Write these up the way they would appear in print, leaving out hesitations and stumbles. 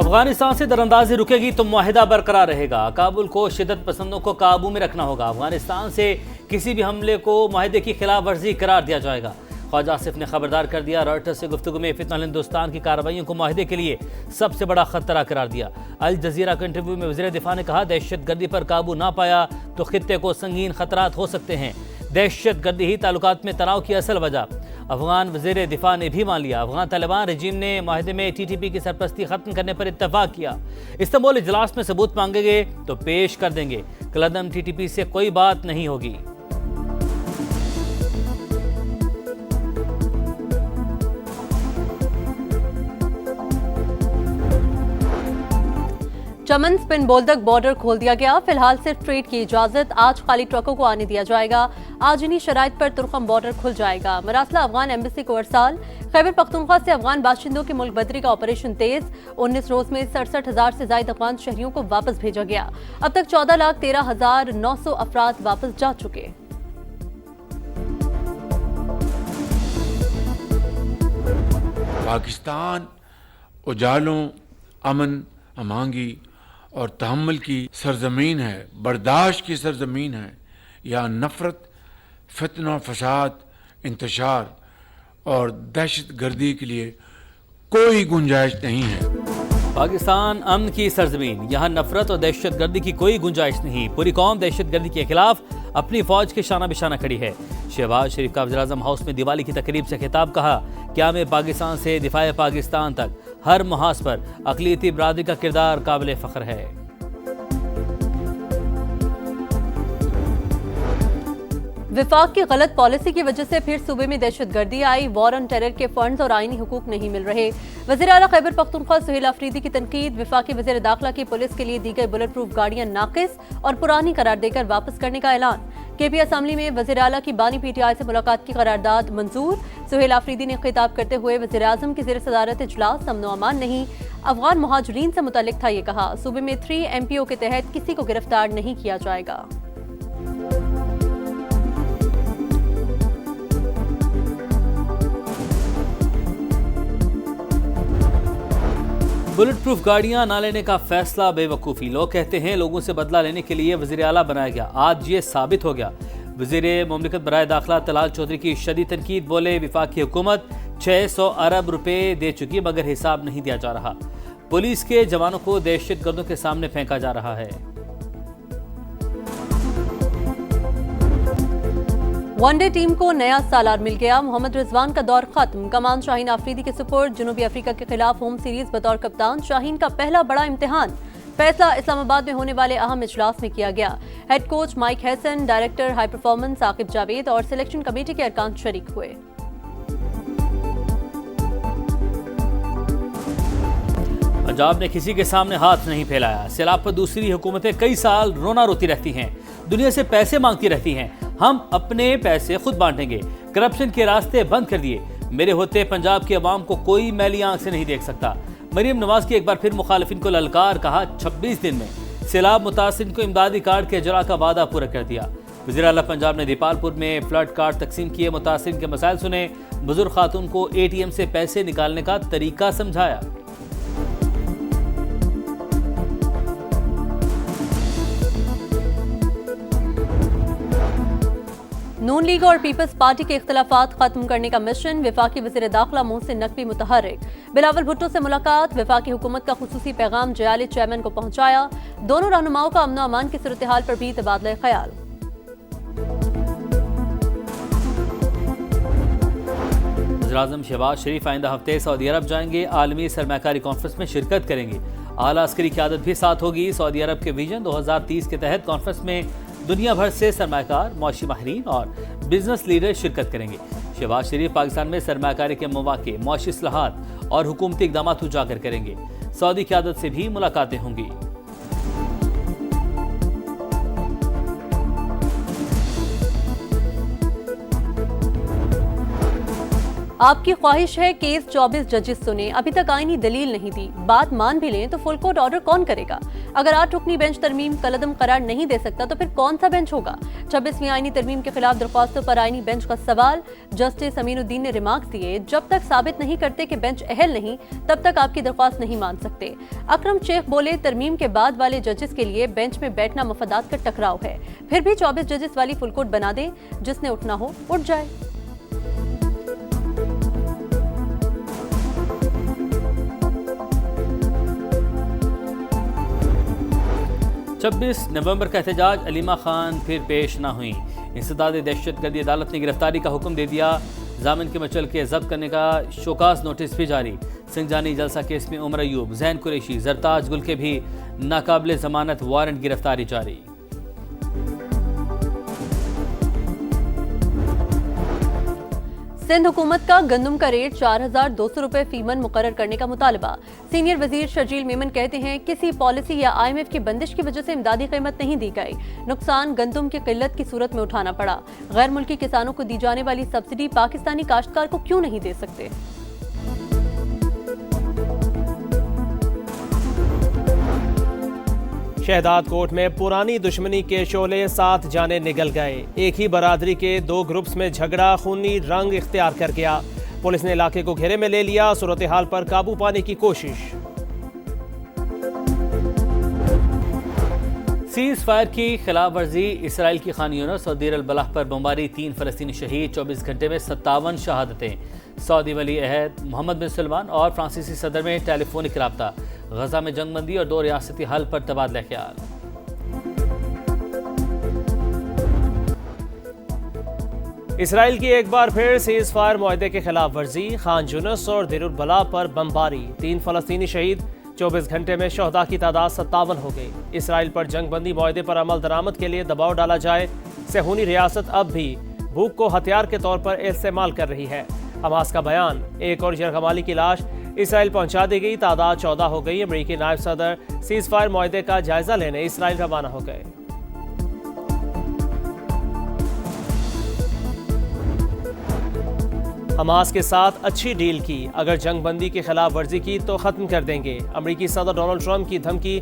अफगानिस्तान से दरअंदाजी रुकेगी तो मुआहिदा बरकरार रहेगा। काबुल को शिद्दत पसंदों को काबू में रखना होगा। अफगानिस्तान से किसी भी हमले को मुआहिदे की खिलाफ वर्जी करार दिया जाएगा। ख्वाजा आसिफ ने खबरदार कर दिया। रॉयटर्स से गुफ्तगू में फितनल हिंदुस्तान की कार्रवाइयों को मुआहिदे के लिए सबसे बड़ा खतरा करार दिया। अल जजीरा के इंटरव्यू में वज़ीर दिफा ने कहा, दहशतगर्दी पर काबू ना पाया तो खित्ते को संगीन खतरात हो सकते हैं। दहशतगर्दी ही ताल्लुकात में तनाव की असल वजह। अफगान वज़ीर दिफा ने भी मान लिया। अफगान तालिबान रजीम ने माहिदे में TTP की सरपरस्ती खत्म करने पर इत्तफाक किया। इस्तांबुल इजलास में सबूत मांगेंगे तो पेश कर देंगे। कलअदम TTP से कोई बात नहीं होगी। चमन स्पिन बोल्दक बॉर्डर खोल दिया गया। फिलहाल सिर्फ ट्रेड की इजाजत। आज खाली ट्रकों को आने दिया जाएगा। आज इन्हीं शराइत पर तुर्कम बॉर्डर खुल जाएगा। मरासला अफगान एम्बेसी को अरसाल। खैबर पख्तूनख्वा से अफगान बाशिंदों की मुल्क बदरी का ऑपरेशन तेज। 19 रोज में 67,000 से ज्यादा अफगान शहरियों को वापस भेजा गया। अब तक 14,13,900 अफराद वापस जा चुके। पाकिस्तान उजालों, अमन, अमांगी और तहम्मुल की सरजमीन है, बर्दाश्त की सरजमीन है। यहाँ नफरत, फितना, फसाद, इंतशार और दहशत गर्दी के लिए कोई गुंजाइश नहीं है। पाकिस्तान अमन की सरजमीन, यहाँ नफरत और दहशत गर्दी की कोई गुंजाइश नहीं। पूरी कौम दहशत गर्दी के खिलाफ अपनी फौज के शाना बिशाना खड़ी है। शहबाज शरीफ का वज़ीर आज़म हाउस में दिवाली की तकरीब से खिताब। कहा, क़याम पाकिस्तान से दिफाए पाकिस्तान तक हर महाज पर अक़लियती बरादरी का किरदार काबिल फ़ख्र है। विफाक की गलत पॉलिसी की वजह से फिर सूबे में दहशतगर्दी आई। वॉर ऑन टेरर के फंड्स और आईनी हुकूक नहीं मिल रहे। वज़ीर आला खैबर पख्तूनख्वा सुहेल आफरीदी की तनकीद। विफाकी वज़ीर दाखिला की पुलिस के लिए दी गई बुलेट प्रूफ गाड़ियां नाकिस और पुरानी करार देकर वापस करने का ऐलान। KP असम्बली में वज़ीर आला की बानी PTI से मुलाकात की करारदाद मंजूर। सुहेल आफरीदी ने खिताब करते हुए वज़ीर आज़म की ज़ेर सदारत इजलास अमन व अमान नहीं, अफगान मुहाजिरीन से मुतल्लिक था। ये कहा, सूबे में 3 MPO के तहत किसी को गिरफ्तार नहीं किया जाएगा। बुलेट प्रूफ गाड़ियां ना लेने का फैसला बेवकूफ़ी। लोग कहते हैं लोगों से बदला लेने के लिए वज़ीर आला बनाया गया। आज ये साबित हो गया। वज़ीर मुमलिकत बराए दाखिला तलाल चौधरी की शदीद तनकीद। बोले, विफाकी हुकूमत 600 अरब रुपए दे चुकी मगर हिसाब नहीं दिया जा रहा। पुलिस के जवानों को दहशतगर्दों के सामने फेंका जा रहा है। वनडे टीम को नया सालार मिल गया। मोहम्मद रिजवान का दौर खत्म। कमान शाहीन आफरीदी के सुपुर्द। जनूबी अफ्रीका के खिलाफ होम सीरीज बतौर कप्तान शाहीन का पहला बड़ा इम्तिहान। फैसला इस्लामाबाद में होने वाले अहम इजलास में किया गया। Head coach mic Hesson, director high performance Aqib Javed और सिलेक्शन कमेटी के अरकान शरीक हुए। पंजाब ने किसी के सामने हाथ नहीं फैलाया। सैलाब पर दूसरी हुकूमतें कई साल रोना रोती रहती हैं, दुनिया से पैसे मांगती रहती हैं। हम अपने पैसे खुद बांटेंगे। करप्शन के रास्ते बंद कर दिए। मेरे होते पंजाब की अवाम को कोई मैली आंख से नहीं देख सकता। मरीम नवाज की एक बार फिर मुखालिफिन को ललकार। कहा, 26 दिन में सैलाब मुतासिर को इमदादी कार्ड के अजरा का वादा पूरा कर दिया। वज़ीर आला पंजाब ने दीपालपुर में फ्लड कार्ड तकसीम किए। मुतासिर के मसाइल सुने। बुजुर्ग खातून को ATM से पैसे निकालने का तरीका समझाया। नून लीग और पीपल्स पार्टी के इख्तिलाफात खत्म करने का मिशन। विफाकी वज़ीर दाखिला मोहसिन नकवी मुतहर्रिक। बिलावल भुट्टो से मुलाकात। विफाकी हुकूमत का खुसूसी पैगाम जयाली चेयरमैन को पहुंचाया। दोनों रहनुमाओं का अमन अमान की सूरत हाल पर भी तबादला ख्याल। वज़ीर आज़म शहबाज शरीफ आइंदा हफ्ते सऊदी अरब जाएंगे। आलमी सरमाकारी कॉन्फ्रेंस में शिरकत करेंगे। आला अस्करी क़यादत भी साथ होगी। सऊदी अरब के विजन 2030 के तहत कॉन्फ्रेंस में दुनिया भर से सरमाकार, मौशी माहिरीन और बिजनेस लीडर शिरकत करेंगे। शहबाज शरीफ पाकिस्तान में सरमाकारी के मौके, मौशी इस्लाहात और हुकूमती इक़दाम उजागर करेंगे। सऊदी क़यादत से भी मुलाकातें होंगी। आपकी ख्वाहिश है केस 24 जजेस सुने, अभी तक आईनी दलील नहीं दी, बात मान भी लें तो फुल कोर्ट ऑर्डर कौन करेगा? अगर 8 रुकनी बेंच तरमीम कलअदम करार नहीं दे सकता तो फिर कौन सा बेंच होगा? 26वीं आईनी तरमीम के खिलाफ दरख्वास्तों पर आईनी बेंच का सवाल। जस्टिस अमीनुद्दीन ने रिमार्क्स दिए, जब तक साबित नहीं करते कि बेंच अहल नहीं तब तक आपकी दरख्वास्त नहीं मान सकते। अकरम शेख बोले, तरमीम के बाद वाले जजेस के लिए बेंच में बैठना मफादात का टकराव है, फिर भी 24 जजेस वाली फुल कोर्ट बना दें, जिसने उठना हो उठ जाए। 26 नवंबर का एहतजाज, अलीमा खान फिर पेश ना हुई। इंसदाद दहशतगर्दी अदालत ने गिरफ्तारी का हुक्म दे दिया। जामिन के मचल के जब्त करने का शोकास नोटिस भी जारी। सिंजानी जलसा केस में उमर अयूब, जैन कुरैशी, जरताज गुल के भी नाकाबिले जमानत वारंट गिरफ्तारी जारी। सिंध हुकूमत का गंदम का रेट 4,200 रुपए फी मन मुकर्रर करने का मुतालबा। सीनियर वजीर शर्जील मेमन कहते हैं, किसी पॉलिसी या IMF की बंदिश की वजह से इमदादी कीमत नहीं दी गई, नुकसान गंदम की किल्लत की सूरत में उठाना पड़ा। गैर मुल्की किसानों को दी जाने वाली सब्सिडी पाकिस्तानी काश्तकार को क्यों नहीं दे सकते? शहदाद कोट में पुरानी दुश्मनी के शोले साथ जाने निकल गए। एक ही बरादरी के 2 ग्रुप्स में झगड़ा खूनी रंग इख्तियार कर गया। पुलिस ने इलाके को घेरे में ले लिया, सूरत हाल पर काबू पाने की कोशिश। सीज फायर की खिलाफ वर्जी, इसराइल की खान यूनिस और दीर अल बलाह पर बमबारी, 3 फलस्तीनी शहीद, 24 घंटे में 57 शहादतें। सऊदी वली अहद मोहम्मद बिन सलमान और फ्रांसीसी सदर में टेलीफोनिक राब्ता। गजा में जंगबंदी और 2 रियासती हल पर तबादला ख्याल। इसराइल की एक बार फिर सीज फायर मुआहदे के खिलाफ वर्जी, खान यूनिस और दीर अल बलाह पर बमबारी, 3 फलस्तीनी शहीद, 24 घंटे में शहदा की तादाद 57 हो गई। इसराइल पर जंगबंदी मुआहदे पर अमल दरामद के लिए दबाव डाला जाए। सेहूनी रियासत अब भी भूख को हथियार के तौर पर इस्तेमाल कर रही है। हमास का बयान, एक और यरगमाली की लाश इसराइल पहुंचा दी गई, तादाद 14 हो गई। अमरीकी नायब सदर सीज फायर मुआहदे का जायजा लेने इसराइल रवाना हो गए। हमास के साथ अच्छी डील की, अगर जंगबंदी की खिलाफ वर्जी की तो खत्म कर देंगे। अमरीकी सदर डोनाल्ड ट्रंप की धमकी,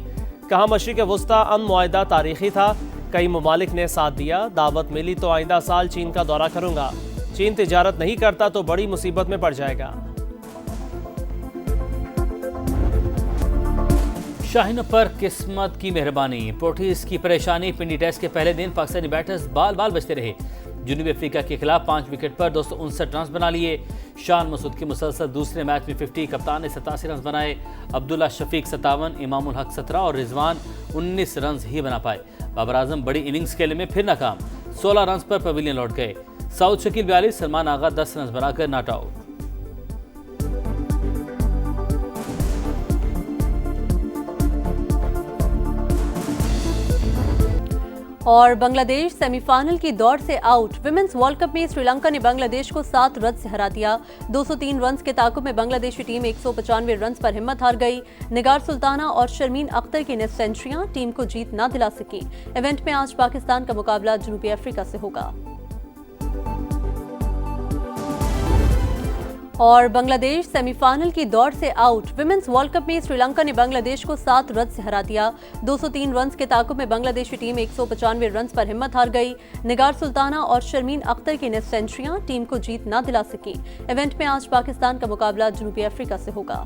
कहा मशरिक वस्ता अमन मुआहदा तारीखी था, कई ममालिक ने साथ दिया, दावत मिली तो आइंदा साल चीन का दौरा करूंगा। चीन तिजारत नहीं करता तो बड़ी मुसीबत में पड़ जाएगा। शाहीनों पर किस्मत की मेहरबानी, पोर्टिस की परेशानी, पिंडी टेस्ट के पहले दिन पाकिस्तानी बैटर्स बाल बाल बचते रहे। जनूबी अफ्रीका के खिलाफ 5 विकेट पर 259 रन बना लिए। शान मसूद की मुसलसल दूसरे मैच में 50, कप्तान ने 87 रन बनाए। अब्दुल्ला शफीक 57, इमामुल हक 17 और रिजवान 19 रन ही बना पाए। बाबर आजम बड़ी इनिंग्स खेलने में फिर नाकाम, 16 रन पर पवेलियन लौट गए। साउथ शकील 42, सलमान आगा 10 रन बनाकर नॉट आउट। और बांग्लादेश सेमीफाइनल की दौड़ से आउट। विमेंस वर्ल्ड कप में श्रीलंका ने बांग्लादेश को 7 रन से हरा दिया। 203 रन के ताकुब में बांग्लादेशी टीम 195 रन पर हिम्मत हार गई। निगार सुल्ताना और शर्मीन अख्तर की निस्फ सेंचुरियां टीम को जीत ना दिला सकी। इवेंट में आज पाकिस्तान का मुकाबला जनूबी अफ्रीका से होगा। और बांग्लादेश सेमीफाइनल की दौड़ से आउट। विमेंस वर्ल्ड कप में श्रीलंका ने बांग्लादेश को 7 रन से हरा दिया। 203 रन के ताकुब में बांग्लादेशी टीम 195 रन पर हिम्मत हार गई। निगार सुल्ताना और शर्मीन अख्तर की निस्फ सेंचुरियां टीम को जीत ना दिला सकी। इवेंट में आज पाकिस्तान का मुकाबला जनूबी अफ्रीका से होगा।